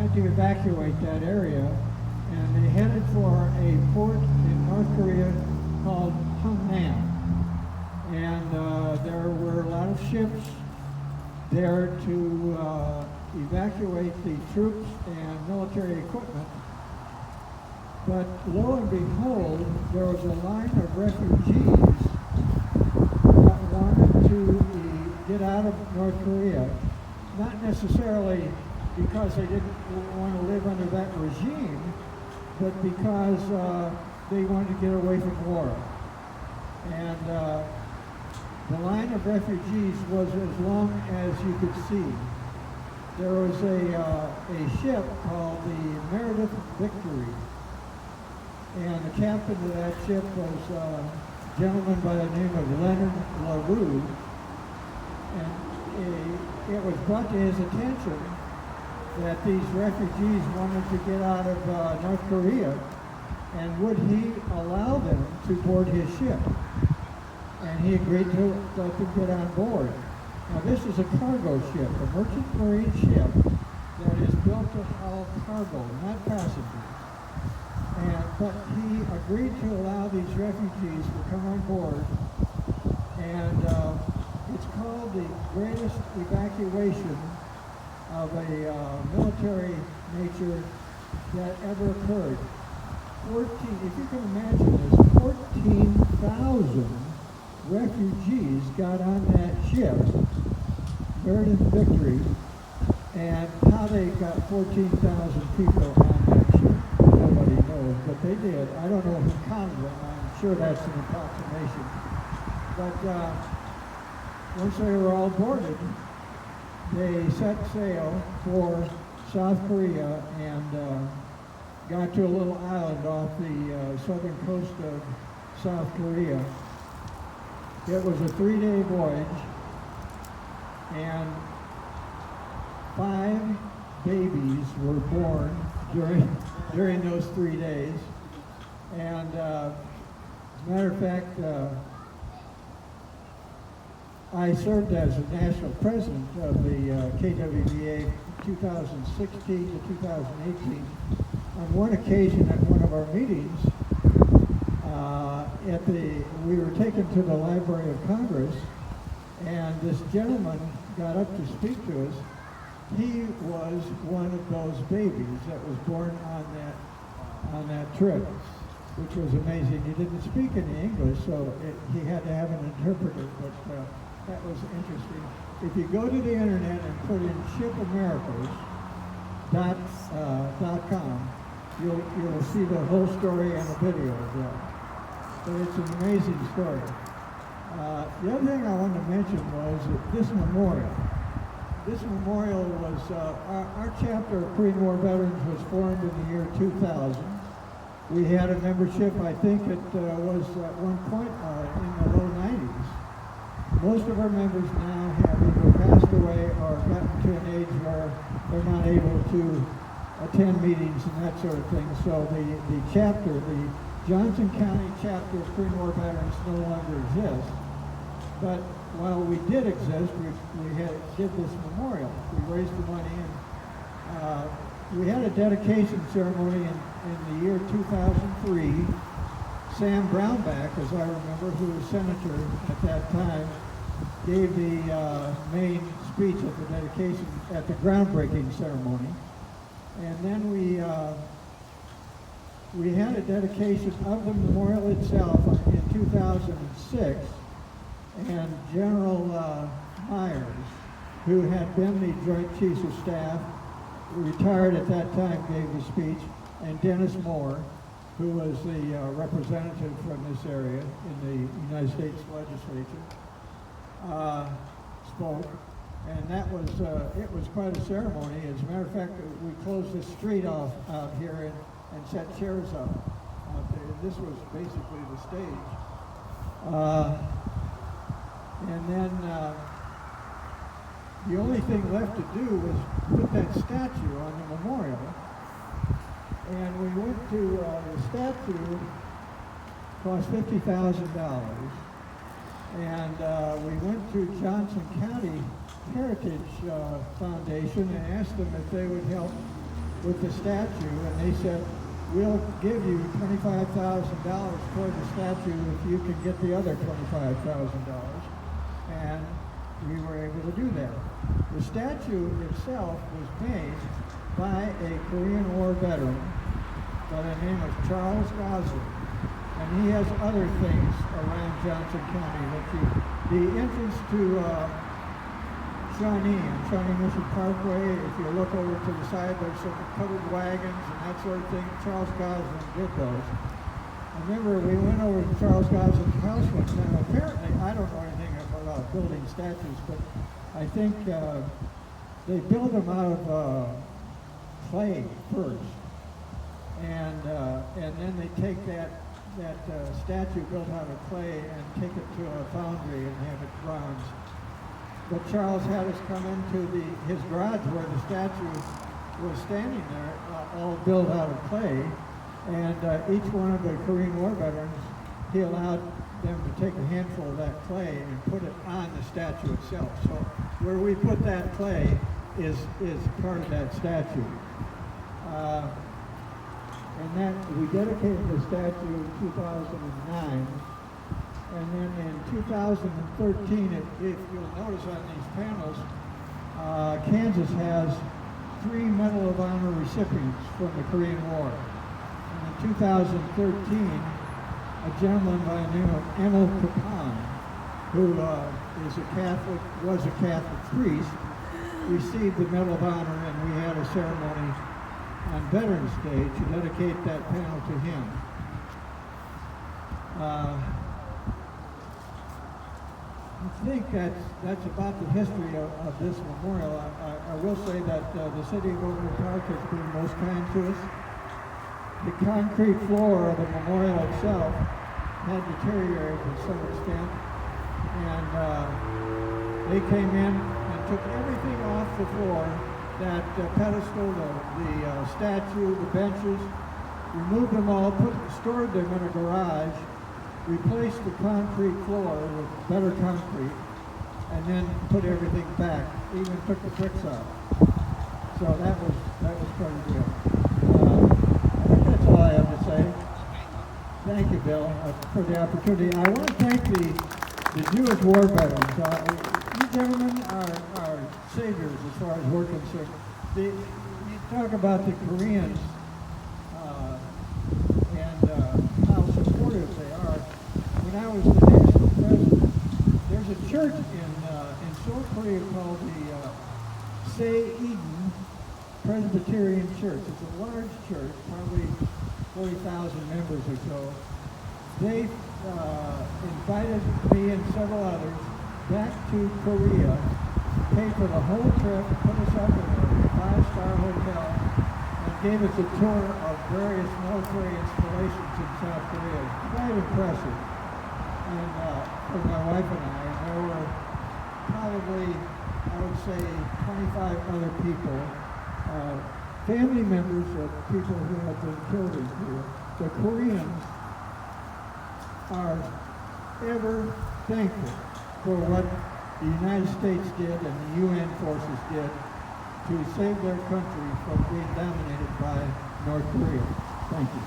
had to evacuate that area, and they headed for a port in North Korea called Hungnam. And there were a lot of ships there to evacuate the troops and military equipment. But lo and behold, there was a line of refugees that wanted to get out of North Korea, not necessarily because they didn't want to live under that regime, but because they wanted to get away from war. And the line of refugees was as long as you could see. There was a ship called the Meredith Victory, and the captain of that ship was a gentleman by the name of Leonard LaRue, and it was brought to his attention that these refugees wanted to get out of North Korea, and would he allow them to board his ship? And he agreed to let them get on board. Now this is a cargo ship, a merchant marine ship that is built to haul cargo, not passengers. But he agreed to allow these refugees to come on board, and it's called the greatest evacuation of a military nature that ever occurred. If you can imagine this, 14,000 refugees got on that ship, Meredith Victory, and how they got 14,000 people on that ship, nobody knows, but they did. I don't know who counted them. I'm sure that's an approximation. But once they were all boarded, they set sail for South Korea and got to a little island off the southern coast of South Korea. It was a 3-day voyage, and 5 babies were born during those 3 days. And as a matter of fact, I served as the national president of the KWVA 2016 to 2018. On one occasion at one of our meetings, we were taken to the Library of Congress, and this gentleman got up to speak to us. He was one of those babies that was born on that trip, which was amazing. He didn't speak any English, so he had to have an interpreter, but that was interesting. If you go to the internet and put in shipamericas.com, you'll see the whole story and a video of that. But it's an amazing story. The other thing I wanted to mention was this memorial. This memorial was, our chapter of Korean War veterans was formed in the year 2000. We had a membership, I think it was at one point in the low 90s. Most of our members now have either passed away or gotten to an age where they're not able to attend meetings and that sort of thing. So the chapter, the Johnson County chapter of Korean War veterans no longer exists. But while we did exist, we did this memorial. We raised the money, and we had a dedication ceremony in the year 2003. Sam Brownback, as I remember, who was senator at that time, gave the main speech at the dedication, at the groundbreaking ceremony. And then we had a dedication of the memorial itself in 2006, and General Myers, who had been the Joint Chiefs of Staff, retired at that time, gave the speech, and Dennis Moore, who was the representative from this area in the United States legislature, spoke. And that was, it was quite a ceremony. As a matter of fact, we closed the street off out here and set chairs up out there. This was basically the stage. And then the only thing left to do was put that statue on the memorial. And we went to, the statue cost $50,000. And we went to Johnson County Heritage Foundation and asked them if they would help with the statue, and they said, we'll give you $25,000 toward the statue if you can get the other $25,000. And we were able to do that. The statue itself was made by a Korean War veteran by the name of Charles Gosling. And he has other things around Johnson County. The entrance to Shawnee and Shawnee Mission Parkway, if you look over to the side, there's some covered wagons and that sort of thing. Charles Gosling did those. I remember we went over to Charles Gosling's house one time. Apparently, I don't know anything about building statues, but I think they build them out of clay first. And then they take that statue built out of clay and take it to a foundry and have it bronze. But Charles had us come into his garage where the statue was standing there, all built out of clay, and each one of the Korean War veterans, he allowed them to take a handful of that clay and put it on the statue itself. So where we put that clay is part of that statue. And then we dedicated the statue in 2009. And then in 2013, if you'll notice on these panels, Kansas has 3 Medal of Honor recipients from the Korean War. And in 2013, a gentleman by the name of Emil Kapan, who was a Catholic priest, received the Medal of Honor, and we had a ceremony on Veterans Day to dedicate that panel to him. I think that's about the history of this memorial. I will say that the city of Overland Park has been most kind to us. The concrete floor of the memorial itself had deteriorated to some extent, and they came in and took everything off the floor, that pedestal, the statue, the benches, removed them all, stored them in a garage, replaced the concrete floor with better concrete, and then put everything back. Even took the bricks out. So that was pretty good. I think that's all I have to say. Thank you, Bill, for the opportunity. I want to thank the Jewish war veterans. You gentlemen are saviors as far as we're concerned. You talk about the Koreans and how supportive they are. When I was the national president, there's a church in Seoul, Korea called the Se-Eden Presbyterian Church. It's a large church, probably 40,000 members or so. They invited me and several others back to Korea, paid for the whole trip, put us up in a 5-star hotel, and gave us a tour of various military installations in South Korea. It was quite impressive. And for my wife and I, and there were probably, I would say, 25 other people, family members of people who had been killed in Korea. The Koreans are ever thankful for what the United States did and the UN forces did to save their country from being dominated by North Korea. Thank you.